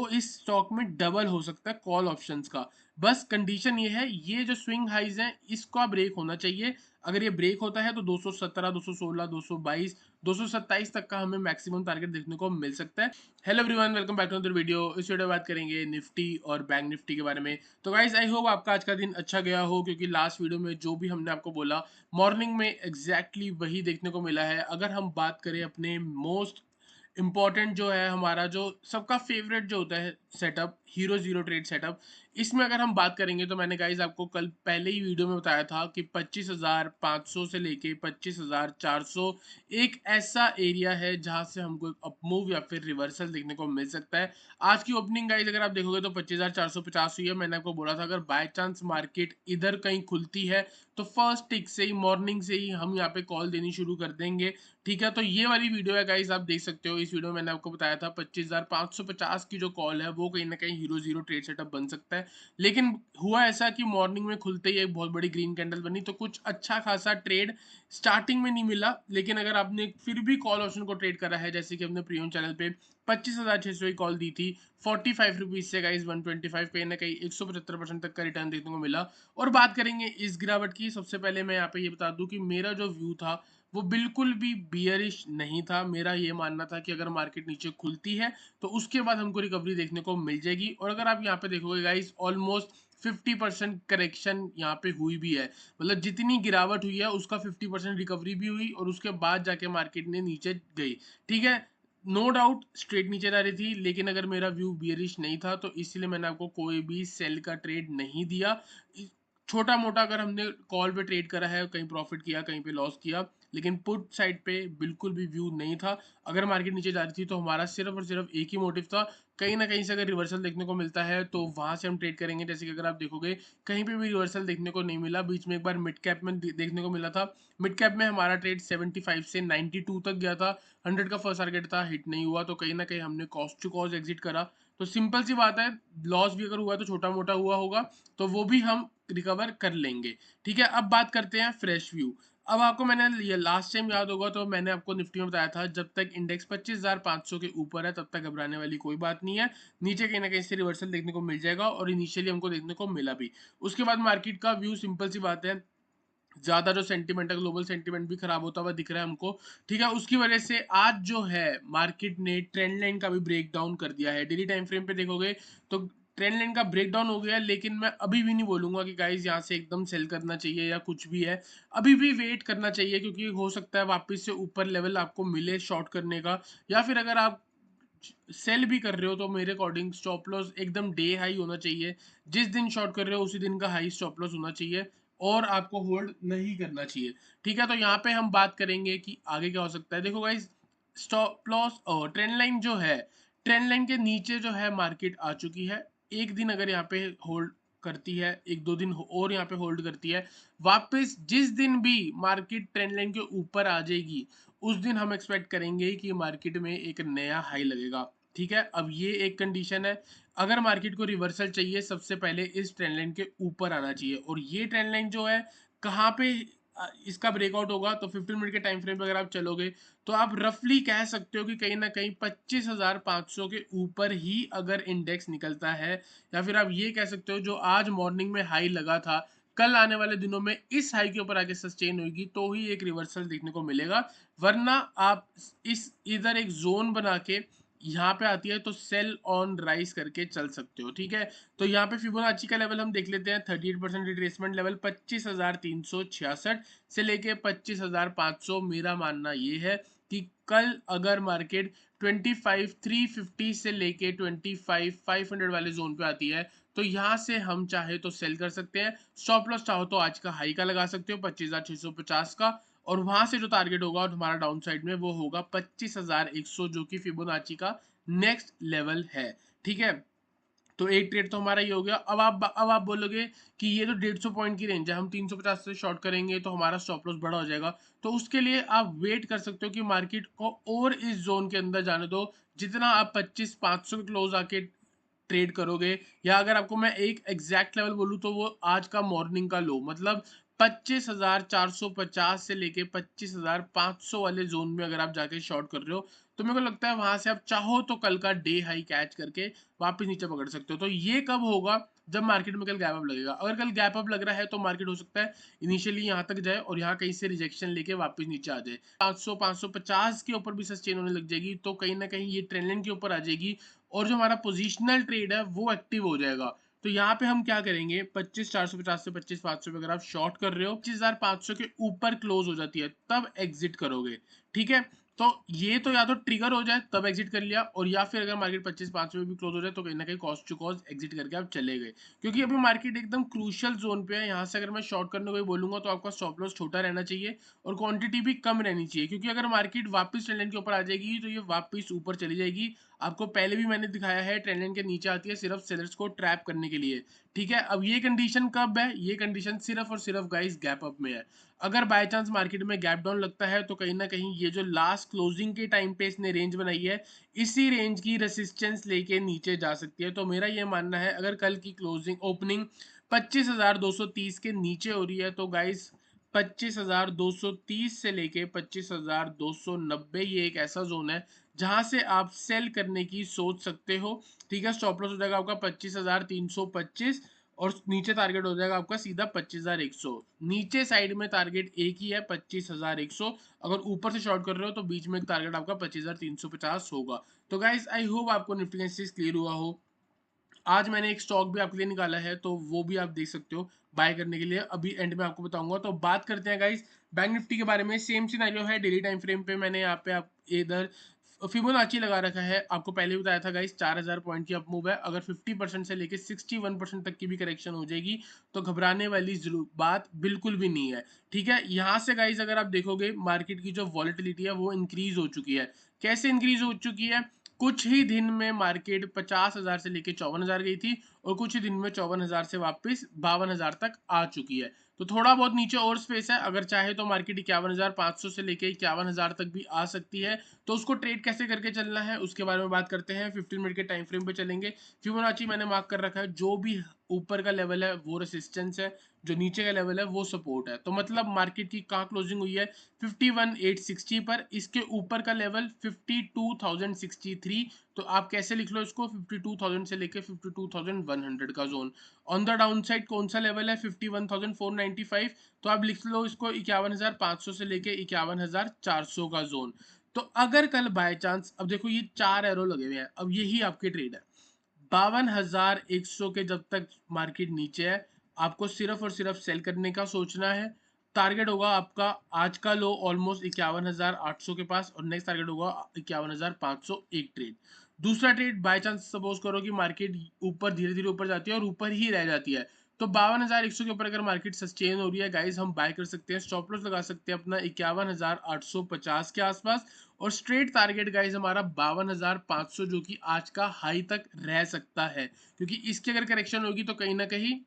तो इस स्टॉक में डबल हो सकता है कॉल ऑप्शंस का। बस कंडीशन ये है, ये जो स्विंग हाइज है इसका ब्रेक होना चाहिए। अगर ये ब्रेक होता है तो 217, 216, 222, 227 तक का हमें मैक्सिमम टारगेट देखने को मिल सकता है। Hello everyone, welcome back to another video. इस वीडियो में बात करेंगे निफ्टी और बैंक निफ्टी के बारे में। तो गाइज आई होप आपका आज का दिन अच्छा गया हो, क्योंकि लास्ट वीडियो में जो भी हमने आपको बोला मॉर्निंग में एग्जैक्टली वही देखने को मिला है। अगर हम बात करें अपने मोस्ट इम्पॉर्टेंट जो है, हमारा जो सबका फेवरेट जो होता है setup, hero zero trade setup, इसमें अगर हम बात करेंगे तो मैंने गाइज आपको कल पहले ही वीडियो में बताया था कि 25,500 से लेके 25,400 एक ऐसा एरिया है जहां से हमको एक अपमूव या फिर रिवर्सल देखने को मिल सकता है। आज की ओपनिंग गाइज अगर आप देखोगे तो 25,450 हुई है। मैंने आपको बोला था अगर बाय चांस मार्केट इधर कहीं खुलती है तो फर्स्ट टिक से ही, मॉर्निंग से ही हम यहाँ पे कॉल देनी शुरू कर देंगे। ठीक है, तो ये वाली वीडियो है गाइस, आप देख सकते हो। इस वीडियो में मैंने आपको बताया था 25,550 की जो कॉल है वो कहीं ना कहीं हीरो जीरो ट्रेड सेटअप बन सकता है। लेकिन हुआ ऐसा कि मॉर्निंग में खुलते ही एक बहुत बड़ी ग्रीन कैंडल बनी, तो कुछ अच्छा खासा ट्रेड स्टार्टिंग में नहीं मिला। लेकिन अगर आपने फिर भी कॉल ऑप्शन को ट्रेड करा है, जैसे कि हमने प्रीमियम चैनल पे 25,600 की कॉल दी थी 45 रुपीज से गाइस 125, कहीं ना कहीं 175% तक का रिटर्न देखने को मिला। और बात करेंगे इस गिरावट की, सबसे पहले मैं यहाँ पे ये बता दूं कि मेरा जो व्यू था वो बिल्कुल भी बियरिश नहीं था। मेरा ये मानना था कि अगर मार्केट नीचे खुलती है तो उसके बाद हमको रिकवरी देखने को मिल जाएगी। और अगर आप यहाँ पे देखोगे गाइस, ऑलमोस्ट 50% करेक्शन यहाँ पे हुई भी है। मतलब जितनी गिरावट हुई है उसका 50% रिकवरी भी हुई और उसके बाद जाके मार्केट ने नीचे गई। ठीक है, नो डाउट स्ट्रेट नीचे जा रही थी, लेकिन अगर मेरा व्यू बियरिश नहीं था तो इसलिए मैंने आपको कोई भी सेल का ट्रेड नहीं दिया। छोटा मोटा अगर हमने कॉल पे ट्रेड करा है, कहीं प्रॉफिट किया कहीं पे लॉस किया, लेकिन पुट साइड पे बिल्कुल भी व्यू नहीं था। अगर मार्केट नीचे जा रही थी तो हमारा सिर्फ और सिर्फ एक ही मोटिव था, कहीं ना कहीं से अगर रिवर्सल देखने को मिलता है तो वहां से हम ट्रेड करेंगे। जैसे कि अगर आप देखोगे कहीं पे भी रिवर्सल देखने को नहीं मिला, बीच में एक बार मिड कैप में देखने को मिला था। मिड कैप में हमारा ट्रेड 75 से 92 तक गया था। 100 का फर्स्ट टारगेट था, हिट नहीं हुआ, तो कहीं ना कहीं हमने कॉस्ट टू कॉस्ट एग्जिट करा। तो सिंपल सी बात है, लॉस भी अगर हुआ तो छोटा मोटा हुआ होगा, तो वो भी हम रिकवर कर लेंगे। ठीक है, अब बात करते हैं फ्रेश व्यू। अब आपको मैंने ये लास्ट टाइम याद होगा तो मैंने आपको निफ्टी में बताया था, जब तक इंडेक्स 25,500 के ऊपर है तब तक घबराने वाली कोई बात नहीं है। नीचे कहीं ना कहीं से रिवर्सल देखने को मिल जाएगा, और इनिशियली हमको देखने को मिला भी। उसके बाद मार्केट का व्यू सिंपल सी बात है, ज्यादा जो सेंटीमेंट है, ग्लोबल सेंटीमेंट भी खराब होता हुआ दिख रहा है हमको। ठीक है, उसकी वजह से आज जो है मार्केट ने ट्रेंड लाइन का भी ब्रेक डाउन कर दिया है। डेली टाइम फ्रेम पे देखोगे तो ट्रेंड लाइन का ब्रेक डाउन हो गया है, लेकिन मैं अभी भी नहीं बोलूंगा कि गाइस यहाँ से एकदम सेल करना चाहिए या कुछ भी है। अभी भी वेट करना चाहिए, क्योंकि हो सकता है वापस से ऊपर लेवल आपको मिले शॉर्ट करने का। या फिर अगर आप सेल भी कर रहे हो तो मेरे अकॉर्डिंग स्टॉप लॉस एकदम डे हाई होना चाहिए। जिस दिन शॉर्ट कर रहे हो उसी दिन का हाई स्टॉप लॉस होना चाहिए, और आपको होल्ड नहीं करना चाहिए। ठीक है, तो यहाँ पे हम बात करेंगे कि आगे क्या हो सकता है। देखो गाइस, स्टॉप लॉस और ट्रेंड लाइन जो है, ट्रेंड लाइन के नीचे जो है मार्केट आ चुकी है। एक दिन अगर यहाँ पे होल्ड करती है, एक दो दिन और यहाँ पे होल्ड करती है, वापस जिस दिन भी मार्केट ट्रेंड लाइन के ऊपर आ जाएगी उस दिन हम एक्सपेक्ट करेंगे कि मार्केट में एक नया हाई लगेगा। ठीक है, अब ये एक कंडीशन है। अगर मार्केट को रिवर्सल चाहिए, सबसे पहले इस ट्रेंड लाइन के ऊपर आना चाहिए, और ये ट्रेंड लाइन जो है कहाँ पे इसका ब्रेकआउट होगा, तो 15 मिनट के टाइम फ्रेम पे अगर आप चलोगे तो आप रफली कह सकते हो कि कहीं ना कहीं 25,500 के ऊपर ही अगर इंडेक्स निकलता है, या फिर आप ये कह सकते हो जो आज मॉर्निंग में हाई लगा था, कल आने वाले दिनों में इस हाई के ऊपर आके सस्टेन होगी तो ही एक रिवर्सल देखने को मिलेगा। वरना आप इस इधर एक जोन बना के यहाँ पे आती है तो सेल ऑन राइज करके चल सकते हो। ठीक है, तो यहाँ पे फिबोनाची का लेवल हम देख लेते हैं। 38% रिट्रेसमेंट लेवल 25,366 से लेके 25,500। मेरा मानना ये है कि कल अगर मार्केट 25,350 से लेके 25,500 वाले जोन पे आती है तो यहाँ से हम चाहे तो सेल कर सकते हैं। स्टॉप लॉस चाहो तो आज का हाई का लगा सकते हो 25,650 का, और वहां से जो टारगेट होगा हमारा डाउन साइड में वो होगा 25,100, जो कि फिबोनाची का नेक्स्ट लेवल है। ठीक है, तो एक ट्रेड तो हमारा ये हो गया। अब आप बोलोगे कि ये तो 150 पॉइंट की रेंज है, हम 350 से शॉर्ट करेंगे तो हमारा स्टॉप लॉस बड़ा हो जाएगा। तो उसके लिए आप वेट कर सकते हो कि मार्केट को और इस जोन के अंदर जाने दो, जितना आप 25,500 के क्लोज आके ट्रेड करोगे। या अगर आपको मैं एक एग्जैक्ट लेवल बोलूँ तो वो आज का मॉर्निंग का लो, मतलब 25,450 से लेके 25,500 वाले जोन में अगर आप जाके शॉर्ट कर रहे हो तो मेरे को लगता है वहां से आप चाहो तो कल का डे हाई कैच करके वापस नीचे पकड़ सकते हो। तो ये कब होगा? जब मार्केट में कल गैप अप लगेगा। अगर कल गैप अप लग रहा है तो मार्केट हो सकता है इनिशियली यहाँ तक जाए और यहाँ कहीं से रिजेक्शन लेके वापस नीचे आ जाए। 500 550 के ऊपर भी सस्टेन होने लग जाएगी तो कहीं ना कहीं ये ट्रेंड लाइन के ऊपर आ जाएगी और जो हमारा पोजिशनल ट्रेड है वो एक्टिव हो जाएगा। तो यहाँ पे हम क्या करेंगे, 25,450 से 25,500 पे अगर आप शॉर्ट कर रहे हो 25,500 के ऊपर क्लोज हो जाती है तब एग्जिट करोगे। ठीक है, तो ये तो या तो ट्रिगर हो जाए तब एग्जिट कर लिया, और या फिर अगर मार्केट 25,500 में भी क्लोज हो जाए तो कहीं ना कहीं कॉस्ट टू कॉस्ट एग्जिट करके आप चले गए। क्योंकि अभी मार्केट एकदम क्रूशियल जोन पे है, यहाँ से अगर मैं शॉर्ट करने को ही बोलूंगा तो आपका स्टॉप लॉस छोटा रहना चाहिए और क्वांटिटी भी कम रहनी चाहिए। क्योंकि अगर मार्केट वापस ट्रेंड लाइन के ऊपर आ जाएगी तो ये वापस ऊपर चली जाएगी। आपको पहले भी मैंने दिखाया है ट्रेंड लाइन के नीचे आती है सिर्फ सेलर्स को ट्रैप करने के लिए। ठीक है, अब ये कंडीशन कब है? ये कंडीशन सिर्फ और सिर्फ गाइस गैप अप में है। अगर बाय चांस मार्केट में गैप डाउन लगता है तो कहीं ना कहीं ये जो लास्ट क्लोजिंग के टाइम पे इसने रेंज बनाई है इसी रेंज की रेसिस्टेंस लेके नीचे जा सकती है। तो मेरा ये मानना है अगर कल की क्लोजिंग ओपनिंग 25,230 के नीचे हो रही है तो गाइस 25,230 से लेके 25,290 ये एक ऐसा जोन है जहां से आप सेल करने की सोच सकते हो। ठीक है, स्टॉप लॉस हो जाएगा आपका 25,325 और नीचे टारगेट हो जाएगा आपका सीधा 25,100। नीचे साइड में टारगेट एक ही है 25,100। अगर ऊपर से शॉर्ट कर रहे हो तो बीच में टारगेट आपका 25,350 होगा। तो गाइस आई होप आपको निफ्टी का एनालिसिस क्लियर हुआ हो। आज मैंने एक स्टॉक भी आपके लिए निकाला है तो वो भी आप देख सकते हो बाय करने के लिए, अभी एंड में आपको बताऊंगा। तो बात करते हैं गाइस बैंक निफ्टी के बारे में। सेम सिनेरियो है, डेली टाइम फ्रेम पे मैंने यहाँ पे आप इधर फिबोनाची लगा रखा है। आपको पहले भी बताया था गाइस 4,000 पॉइंट की अप मूव है। अगर 50% से लेके 61% तक की भी करेक्शन हो जाएगी तो घबराने वाली जरूर बात बिल्कुल भी नहीं है। ठीक है, यहाँ से गाइस अगर आप देखोगे मार्केट की जो वॉलेटिलिटी है वो इंक्रीज हो चुकी है। कैसे इंक्रीज हो चुकी है? कुछ ही दिन में मार्केट 50,000 से लेके 54,000 गई थी और कुछ ही दिन में 54,000 से वापस 52,000 तक आ चुकी है। तो थोड़ा बहुत नीचे और स्पेस है, अगर चाहे तो मार्केट 51,500 से लेके 51,000 तक भी आ सकती है। तो उसको ट्रेड कैसे करके चलना है उसके बारे में बात करते हैं। 15 मिनट के टाइम फ्रेम पे चलेंगे। फिबोनाची मैंने मार्क कर रखा है, जो भी ऊपर का लेवल है वो रेसिस्टेंस है, जो नीचे का लेवल है वो सपोर्ट है। तो मतलब मार्केट की कहाँ क्लोजिंग हुई है? 51,860 पर। इसके ऊपर का लेवल 52,063। तो आप कैसे लिख लो इसको, 52,000 से लेके 52,100 का zone. On the down side कौन सा लेवल है? 51,495। तो आप लिख लो इसको 51,500 से लेके 51,400 का जोन। तो अगर कल बाय चांस, अब देखो ये 4 एरो लगे हुए हैं, अब यही आपके ट्रेड है। 52,100 के जब तक मार्केट नीचे है आपको सिर्फ और सिर्फ सेल करने का सोचना है। टारगेट होगा आपका आज का लो ऑलमोस्ट 51,800 के पास और नेक्स्ट टारगेट होगा 51,500 एक ट्रेड। दूसरा ट्रेड बाय चांस सपोज करो कि मार्केट ऊपर धीरे धीरे ऊपर जाती है और ऊपर ही रह जाती है तो 52,100 के ऊपर अगर मार्केट सस्टेन हो रही है गाइस हम बाय कर सकते हैं। स्टॉप लॉस लगा सकते हैं अपना 51,850 के आसपास और स्ट्रेट टारगेट गाइस हमारा 52,500 जो कि आज का हाई तक रह सकता है। क्योंकि इसकी अगर करेक्शन होगी तो कहीं ना कहीं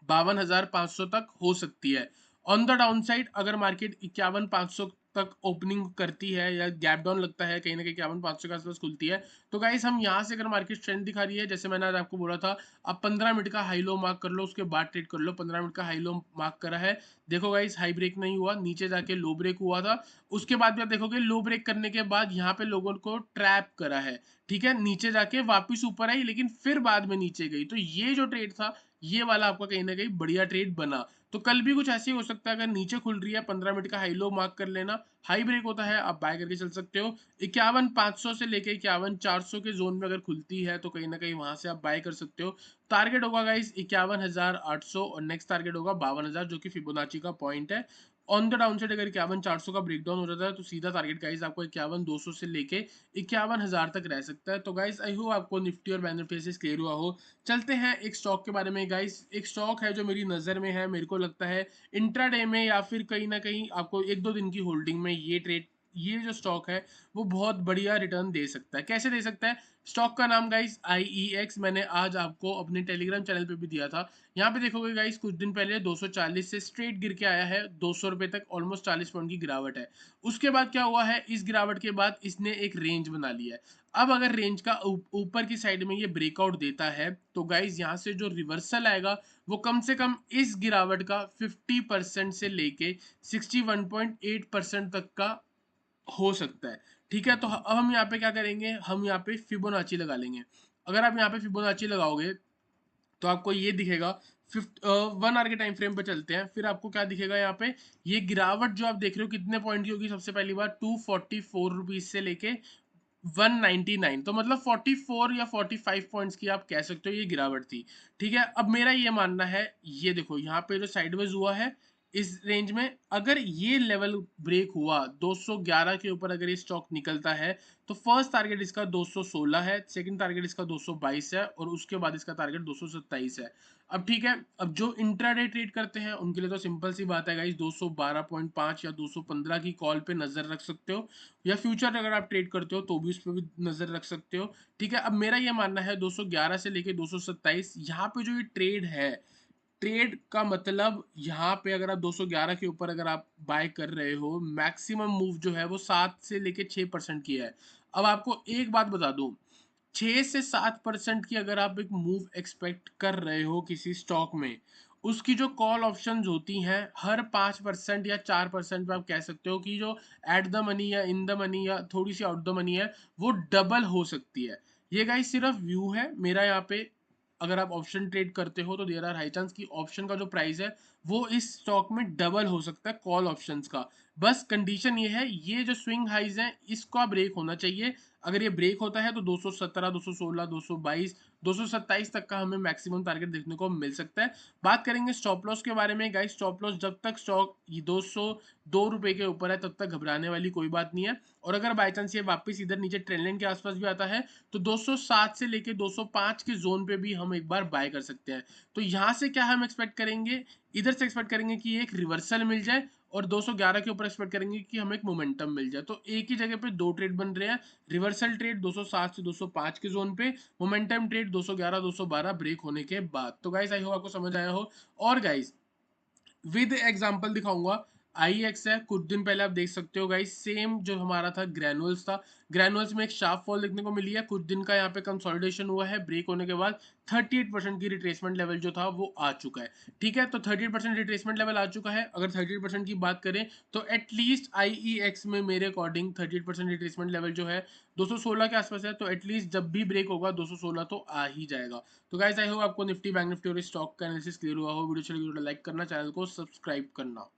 52,500 तक हो सकती है। ऑन द डाउन साइड अगर मार्केट 51,500 तक ओपनिंग करती है या गैप डाउन लगता है कहीं ना कहीं 51,500 के आसपास खुलती है तो गाइस हम यहाँ से अगर मार्केट ट्रेंड दिखा रही है, जैसे मैंने आज आपको बोला था, आप 15 मिनट का हाई लो मार्क कर लो उसके बाद ट्रेड कर लो। 15 मिनट का हाई लो मार्क करा है, देखो गाइस हाई ब्रेक नहीं हुआ, नीचे जाके लो ब्रेक हुआ था। उसके बाद भी आप देखोगे लो ब्रेक करने के बाद यहाँ पे लोगों को ट्रैप करा है। ठीक है, नीचे जाके वापिस ऊपर आई लेकिन फिर बाद में नीचे गई। तो ये जो ट्रेड था ये वाला आपका कहीं ना कहीं बढ़िया ट्रेड बना। तो कल भी कुछ ऐसे ही हो सकता है, अगर नीचे खुल रही है 15 मिनट का हाई लो मार्क कर लेना, हाई ब्रेक होता है आप बाय करके चल सकते हो। 51,500 से लेके 51,400 के जोन में अगर खुलती है तो कहीं ना कहीं वहां से आप बाय कर सकते हो। टारगेट होगा गाइस 51,800 और नेक्स्ट टारगेट होगा 52,000 जो कि फिबोनाची का पॉइंट है। ऑन द डाउन साइड अगर 51,400 का ब्रेकडाउन हो जाता है तो सीधा टारगेट गाइस आपको 51,200 से लेके 51,000 तक रह सकता है। तो गाइस आई होप आपको निफ्टी और बैंक निफ्टी से क्लियर हुआ हो। चलते हैं एक स्टॉक के बारे में गाइस। एक स्टॉक है जो मेरी नज़र में है, मेरे को लगता है इंट्राडे में या फिर कहीं ना कहीं आपको एक दो दिन की होल्डिंग में ये ट्रेड ये जो स्टॉक है वो बहुत बढ़िया रिटर्न दे सकता है। कैसे दे सकता है? स्टॉक का नाम गाइस IEX मैंने आज आपको अपने टेलीग्राम चैनल पे भी दिया था। यहाँ पे देखोगे गाइस कुछ दिन पहले 240 से स्ट्रेट गिर के आया है 200 रुपए तक, ऑलमोस्ट 40 पॉइंट की गिरावट है। उसके बाद क्या हुआ है, इस गिरावट के बाद इसने एक रेंज बना लिया है। अब अगर रेंज का ऊपर की साइड में ये ब्रेकआउट देता है तो गाइस यहाँ से जो रिवर्सल आएगा वो कम से कम इस गिरावट का 50% से लेके 61.8% तक का हो सकता है। ठीक है, तो अब हम यहाँ पे क्या करेंगे, हम यहाँ पे फिबोनाची लगा लेंगे। अगर आप यहाँ पे फिबोनाची लगाओगे तो आपको ये दिखेगा। 1 आवर के टाइम फ्रेम पे चलते हैं, फिर आपको क्या दिखेगा यहाँ पे, ये गिरावट जो आप देख रहे हो कितने पॉइंट की होगी, सबसे पहली बार 244 रुपीज से लेके 199, तो मतलब 44 या 45 पॉइंट्स की आप कह सकते हो ये गिरावट थी। ठीक है, अब मेरा ये मानना है, ये देखो यहाँ पे जो साइडवेज हुआ है इस रेंज में, अगर ये लेवल ब्रेक हुआ 211 के ऊपर, अगर ये स्टॉक निकलता है तो फर्स्ट टारगेट इसका 216 है, सेकंड टारगेट इसका 222 है और उसके बाद इसका टारगेट 227 है। अब ठीक है, अब जो इंट्राडे ट्रेड करते हैं उनके लिए तो सिंपल सी बात है गाइस, 212.5 या 215 की कॉल पे नजर रख सकते हो, या फ्यूचर अगर आप ट्रेड करते हो तो भी उस पर भी नजर रख सकते हो। ठीक है, अब मेरा ये मानना है 211 से लेके 227 यहाँ पे जो ये ट्रेड है, ट्रेड का मतलब यहाँ पे अगर आप 211 के ऊपर अगर आप बाय कर रहे हो, मैक्सिमम मूव जो है वो 7 से लेके 6% की है। अब आपको एक बात बता दूं, 6 से 7% की अगर आप एक मूव एक्सपेक्ट कर रहे हो किसी स्टॉक में, उसकी जो कॉल ऑप्शंस होती हैं हर 5% या 4% पे आप कह सकते हो कि जो एट द मनी या इन द मनी या थोड़ी सी आउट द मनी है वो डबल हो सकती है। ये गाइस सिर्फ व्यू है मेरा यहाँ पे। अगर आप ऑप्शन ट्रेड करते हो तो देयर आर हाई चांस कि ऑप्शन का जो प्राइस है वो इस स्टॉक में डबल हो सकता है कॉल ऑप्शंस का। बस कंडीशन ये है, ये जो स्विंग हाइज है इसका ब्रेक होना चाहिए। अगर ये ब्रेक होता है तो 217, 216, 222, 227 तक का हमें मैक्सिमम टारगेट देखने को मिल सकता है। बात करेंगे स्टॉप लॉस के बारे में गाइस, स्टॉप लॉस जब तक स्टॉक 202 रुपए के ऊपर है तब तक घबराने वाली कोई बात नहीं है, और अगर बाई चांस ये वापस इधर नीचे ट्रेंड लाइन के आसपास भी आता है तो 207 से लेके 205 के जोन पे भी हम एक बार बाय कर सकते हैं। तो यहाँ से क्या हम एक्सपेक्ट करेंगे, इधर से एक्सपेक्ट करेंगे कि एक रिवर्सल मिल जाए, और 211 के ऊपर एक्सपेक्ट करेंगे कि हमें एक मोमेंटम मिल जाए। तो एक ही जगह पे दो ट्रेड बन रहे हैं, रिवर्सल ट्रेड 207 से 205 के जोन पे, मोमेंटम ट्रेड 211 212 ब्रेक होने के बाद। तो गाइस आई होप आपको समझ आया हो। और गाइस विद एग्जांपल दिखाऊंगा, IEX है, कुछ दिन पहले आप देख सकते हो गाइस, सेम जो हमारा था ग्रैनुअल्स था, ग्रैनुअल्स में एक शार्प फॉल देखने को मिली है, कुछ दिन का यहाँ पे कंसोलिडेशन हुआ है, ब्रेक होने के बाद 38% की रिट्रेसमेंट लेवल जो था वो आ चुका है। ठीक है, तो 38% रिट्रेसमेंट लेवल आ चुका है, अगर 38% की बात करें तो एटलीस्ट IEX में मेरे अकॉर्डिंग 38% रिट्रेसमेंट लेवल जो है 216 के आसपास है, तो एटलीस्ट जब भी ब्रेक होगा 216 तो आ ही जाएगा। तो गाइस आई होप आपको निफ्टी बैंक निफ्टी और स्टॉक का एनालिसिस क्लियर हुआ हो। वीडियो चलेगी तो लाइक करना, चैनल को सब्सक्राइब करना।